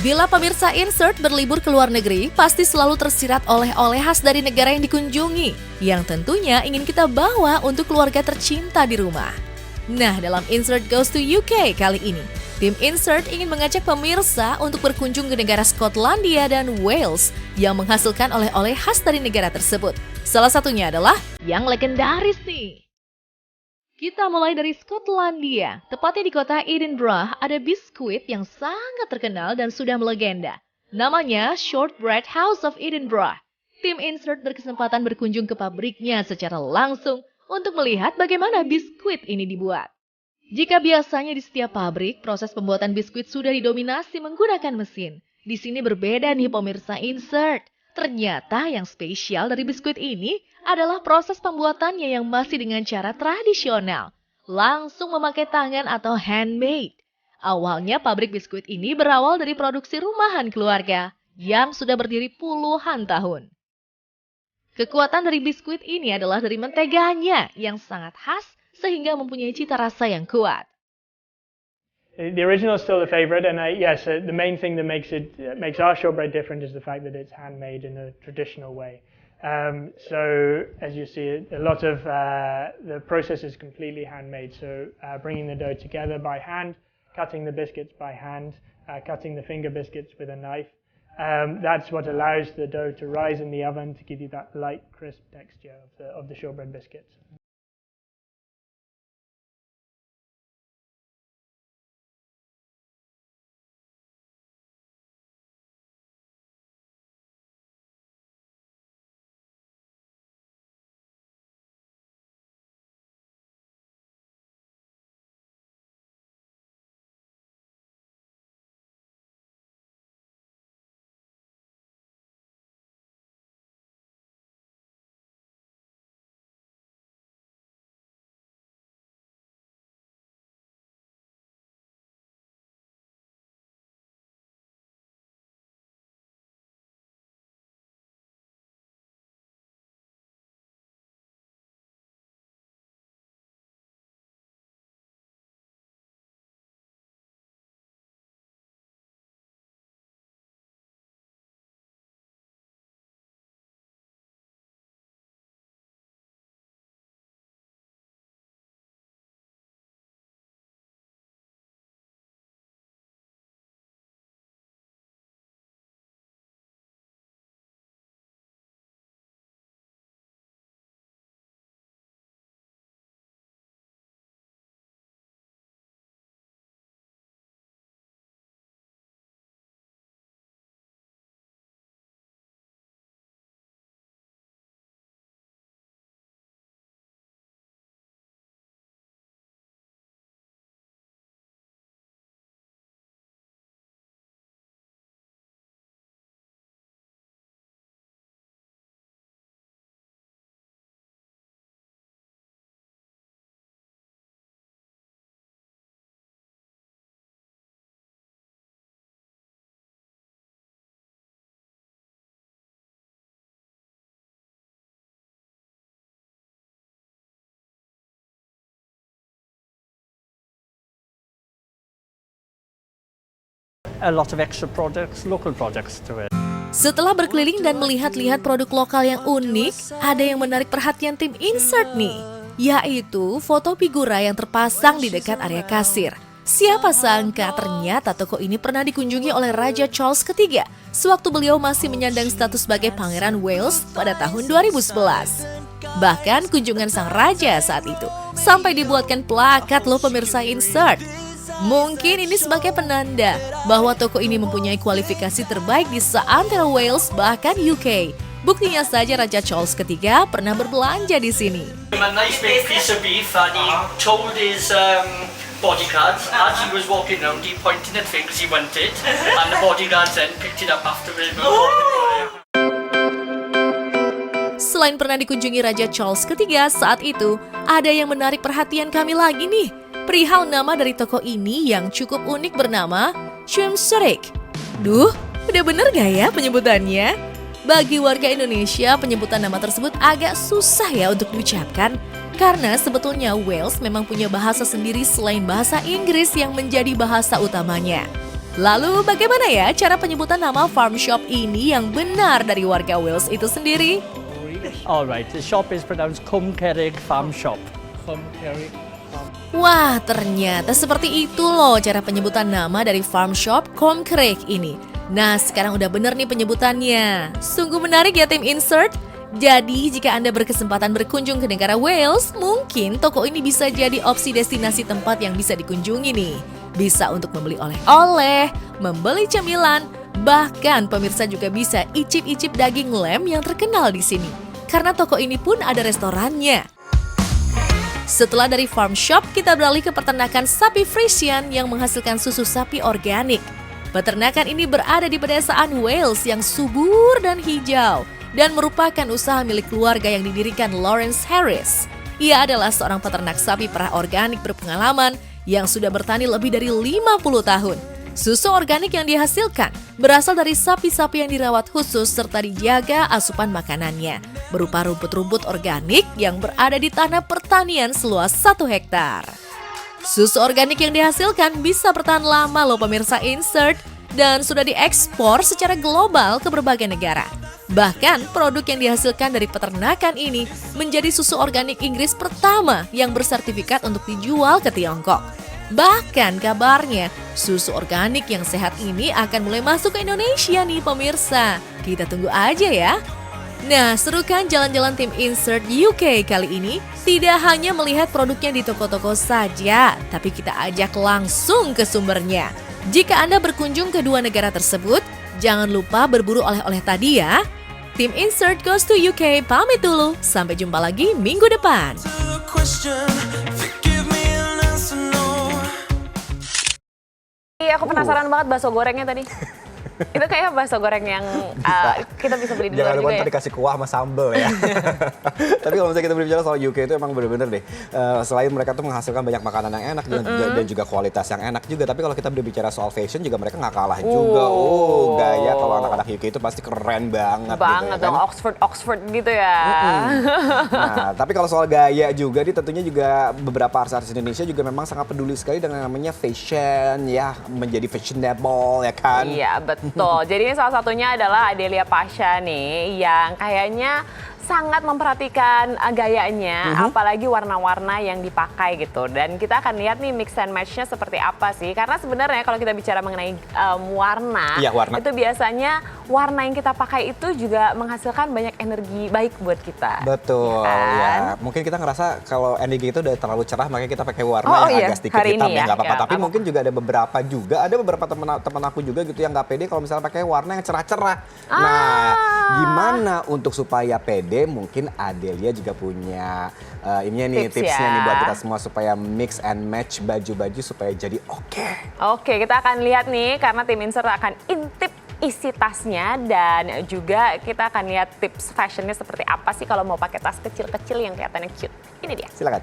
Bila pemirsa Insert berlibur ke luar negeri, pasti selalu tersirat oleh-oleh khas dari negara yang dikunjungi, yang tentunya ingin kita bawa untuk keluarga tercinta di rumah. Nah, dalam Insert Goes to UK kali ini, tim Insert ingin mengajak pemirsa untuk berkunjung ke negara Skotlandia dan Wales yang menghasilkan oleh-oleh khas dari negara tersebut. Salah satunya adalah yang legendaris nih. Kita mulai dari Skotlandia, tepatnya di kota Edinburgh ada biskuit yang sangat terkenal dan sudah melegenda. Namanya Shortbread House of Edinburgh. Tim Insert berkesempatan berkunjung ke pabriknya secara langsung untuk melihat bagaimana biskuit ini dibuat. Jika biasanya di setiap pabrik, proses pembuatan biskuit sudah didominasi menggunakan mesin. Di sini berbeda nih pemirsa Insert. Ternyata yang spesial dari biskuit ini adalah proses pembuatannya yang masih dengan cara tradisional. Langsung memakai tangan atau handmade. Awalnya pabrik biskuit ini berawal dari produksi rumahan keluarga yang sudah berdiri puluhan tahun. Kekuatan dari biskuit ini adalah dari menteganya yang sangat khas sehingga mempunyai cita rasa yang kuat. The original is still the favorite, and the main thing that makes our shortbread different is the fact that it's handmade in a traditional way. So as you see, a lot of the process is completely handmade. So bringing the dough together by hand, cutting the biscuits by hand, cutting the finger biscuits with a knife. That's what allows the dough to rise in the oven to give you that light, crisp texture of the shortbread biscuits. A lot of extra products, local products to it. Setelah berkeliling dan melihat-lihat produk lokal yang unik, ada yang menarik perhatian tim Insert nih, yaitu foto figura yang terpasang di dekat area kasir. Siapa sangka ternyata toko ini pernah dikunjungi oleh Raja Charles III sewaktu beliau masih menyandang status sebagai Pangeran Wales pada tahun 2011. Bahkan kunjungan sang raja saat itu sampai dibuatkan plakat loh pemirsa Insert. Mungkin ini sebagai penanda bahwa toko ini mempunyai kualifikasi terbaik di seantero Wales bahkan UK. Buktinya saja Raja Charles III pernah berbelanja di sini. A nice big piece of beef and he told his bodyguards as he was walking around, he pointed at things he wanted and the bodyguards then picked it up after him. Selain pernah dikunjungi Raja Charles III saat itu, ada yang menarik perhatian kami lagi nih. Perihal nama dari toko ini yang cukup unik bernama Cumsrik. Duh, udah bener gak ya penyebutannya? Bagi warga Indonesia, penyebutan nama tersebut agak susah ya untuk diucapkan. Karena sebetulnya Wales memang punya bahasa sendiri selain bahasa Inggris yang menjadi bahasa utamanya. Lalu bagaimana ya cara penyebutan nama farm shop ini yang benar dari warga Wales itu sendiri? Alright, the shop is pronounced Cwm Cerrig Farm Shop. Wah, ternyata seperti itu loh cara penyebutan nama dari farm shop Cwm Cerrig ini. Nah, sekarang udah bener nih penyebutannya. Sungguh menarik ya tim Insert. Jadi, jika Anda berkesempatan berkunjung ke negara Wales, mungkin toko ini bisa jadi opsi destinasi tempat yang bisa dikunjungi nih. Bisa untuk membeli oleh-oleh, membeli cemilan, bahkan pemirsa juga bisa icip-icip daging lem yang terkenal di sini. Karena toko ini pun ada restorannya. Setelah dari farm shop, kita beralih ke peternakan sapi Frisian yang menghasilkan susu sapi organik. Peternakan ini berada di pedesaan Wales yang subur dan hijau dan merupakan usaha milik keluarga yang didirikan Lawrence Harris. Ia adalah seorang peternak sapi perah organik berpengalaman yang sudah bertani lebih dari 50 tahun. Susu organik yang dihasilkan berasal dari sapi-sapi yang dirawat khusus serta dijaga asupan makanannya, berupa rumput-rumput organik yang berada di tanah pertanian seluas 1 hektar. Susu organik yang dihasilkan bisa bertahan lama loh pemirsa Insert dan sudah diekspor secara global ke berbagai negara. Bahkan produk yang dihasilkan dari peternakan ini menjadi susu organik Inggris pertama yang bersertifikat untuk dijual ke Tiongkok. Bahkan kabarnya susu organik yang sehat ini akan mulai masuk ke Indonesia nih pemirsa. Kita tunggu aja ya. Nah, seru kan jalan-jalan tim Insert UK kali ini? Tidak hanya melihat produknya di toko-toko saja, tapi kita ajak langsung ke sumbernya. Jika Anda berkunjung ke dua negara tersebut, jangan lupa berburu oleh-oleh tadi ya. Tim Insert Goes to UK pamit dulu. Sampai jumpa lagi minggu depan. Iya, aku penasaran banget bakso gorengnya tadi. Itu kayak bakso goreng yang kita bisa beli di luar Jangan lupa juga ya. tadi kasih kuah sama sambal ya. Tapi kalau misalnya kita berbicara soal UK itu emang bener-bener deh. Selain mereka tuh menghasilkan banyak makanan yang enak dan juga kualitas yang enak juga. Tapi kalau kita berbicara soal fashion juga mereka nggak kalah juga. Gaya kalau anak-anak UK itu pasti keren banget. Banget gitu, ya dong, kan? Oxford gitu ya. Nah, tapi kalau soal gaya juga nih tentunya juga beberapa artis Indonesia juga memang sangat peduli sekali dengan namanya fashion ya, menjadi fashionable ya kan. Iya, betul. Jadi ini salah satunya adalah Adelia Pasha nih yang kayaknya sangat memperhatikan gayanya, apalagi warna-warna yang dipakai gitu. Dan kita akan lihat nih mix and match-nya seperti apa sih. Karena sebenarnya kalau kita bicara mengenai warna, itu biasanya warna yang kita pakai itu juga menghasilkan banyak energi baik buat kita. Betul ya kan? ya. Mungkin kita ngerasa kalau energi itu udah terlalu cerah makanya kita pakai warna yang agak sedikit hitam ya nggak apa-apa. Tapi mungkin juga ada beberapa teman aku juga gitu yang nggak pede kalau misalnya pakai warna yang cerah-cerah. Nah, gimana untuk supaya pede? Mungkin Adelia juga punya tipsnya nih buat kita semua supaya mix and match baju-baju supaya jadi oke. Oke, kita akan lihat nih karena tim Insert akan intip isi tasnya dan juga kita akan lihat tips fashionnya seperti apa sih kalau mau pakai tas kecil-kecil yang kelihatannya cute. Ini dia. Silakan.